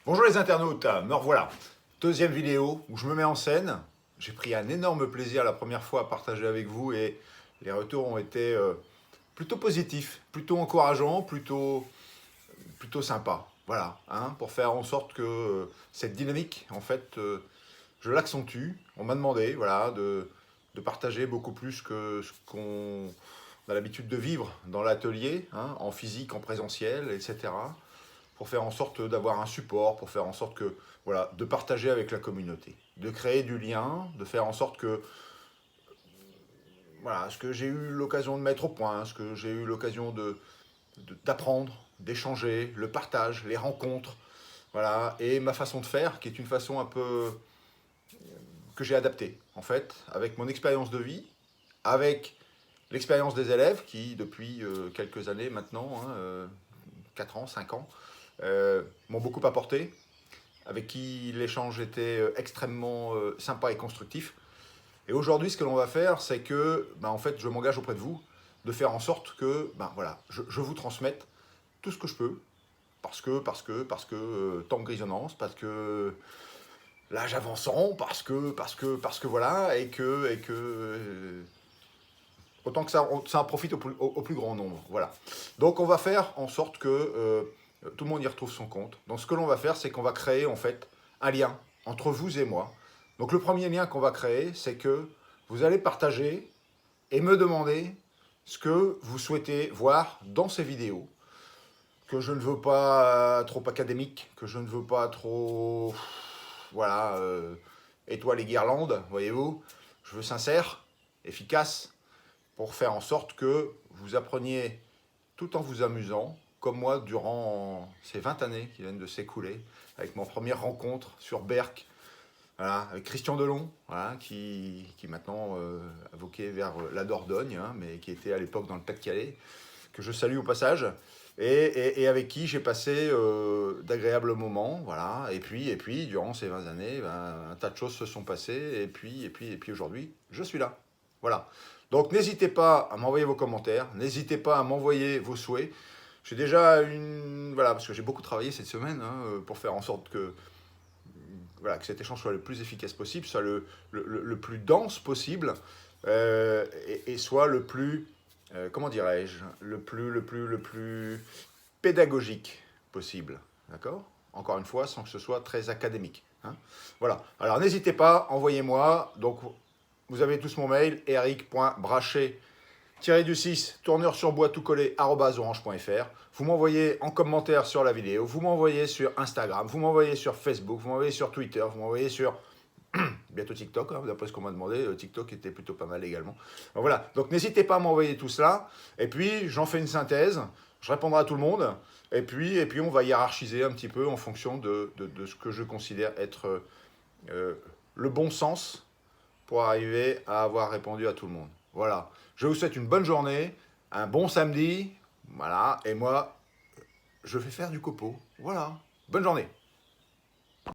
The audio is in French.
Bonjour les internautes, me revoilà. Deuxième vidéo où je me mets en scène. J'ai pris un énorme plaisir la première fois à partager avec vous et les retours ont été plutôt positifs, plutôt encourageants, plutôt sympas. Voilà, hein, pour faire en sorte que cette dynamique, en fait, je l'accentue. On m'a demandé voilà, de partager beaucoup plus que ce qu'on a l'habitude de vivre dans l'atelier, hein, en physique, en présentiel, etc. Pour faire en sorte d'avoir un support, pour faire en sorte que, voilà, de partager avec la communauté, de créer du lien, de faire en sorte que, voilà, ce que j'ai eu l'occasion de mettre au point, ce que j'ai eu l'occasion d'apprendre, d'échanger, le partage, les rencontres, voilà, et ma façon de faire, qui est une façon un peu que j'ai adaptée, en fait, avec mon expérience de vie, avec l'expérience des élèves qui, depuis quelques années maintenant, hein, 4 ans, 5 ans, m'ont beaucoup apporté, avec qui l'échange était extrêmement sympa et constructif. Et aujourd'hui, ce que l'on va faire, c'est que, en fait, je m'engage auprès de vous de faire en sorte que, voilà, je vous transmette tout ce que je peux, parce que temps de grisonnance, parce que l'âge avançant, parce que voilà, et que autant que ça en profite au plus grand nombre. Voilà. Donc on va faire en sorte que tout le monde y retrouve son compte. Donc ce que l'on va faire, c'est qu'on va créer en fait un lien entre vous et moi. Donc le premier lien qu'on va créer, c'est que vous allez partager et me demander ce que vous souhaitez voir dans ces vidéos, que je ne veux pas trop académique, que je ne veux pas trop, voilà, étoiles et guirlandes, voyez-vous. Je veux sincère, efficace, pour faire en sorte que vous appreniez tout en vous amusant, comme moi durant ces 20 années qui viennent de s'écouler, avec mon première rencontre sur Berck, voilà, avec Christian Delon, voilà, qui maintenant a voqué vers la Dordogne, hein, mais qui était à l'époque dans le Pas-de-Calais, que je salue au passage, et avec qui j'ai passé d'agréables moments, voilà, et puis durant ces 20 années, un tas de choses se sont passées, et puis aujourd'hui, je suis là, voilà. Donc n'hésitez pas à m'envoyer vos commentaires, n'hésitez pas à m'envoyer vos souhaits. J'ai déjà voilà, parce que j'ai beaucoup travaillé cette semaine, hein, pour faire en sorte que, voilà, que cet échange soit le plus efficace possible, soit le plus dense possible, et soit le plus, comment dirais-je, le plus pédagogique possible. D'accord? Encore une fois, sans que ce soit très académique. Hein. Voilà. Alors n'hésitez pas, envoyez-moi. Donc vous avez tous mon mail, eric.brachet-du6, tourneur sur bois tout collé, @orange.fr. Vous m'envoyez en commentaire sur la vidéo, vous m'envoyez sur Instagram, vous m'envoyez sur Facebook, vous m'envoyez sur Twitter, vous m'envoyez sur bientôt TikTok, hein, d'après ce qu'on m'a demandé. TikTok était plutôt pas mal également. Donc voilà, donc n'hésitez pas à m'envoyer tout cela. Et puis, j'en fais une synthèse. Je répondrai à tout le monde. Et puis on va hiérarchiser un petit peu en fonction de ce que je considère être le bon sens pour arriver à avoir répondu à tout le monde. Voilà. Je vous souhaite une bonne journée, un bon samedi. Voilà. Et moi, je vais faire du copeau. Voilà. Bonne journée.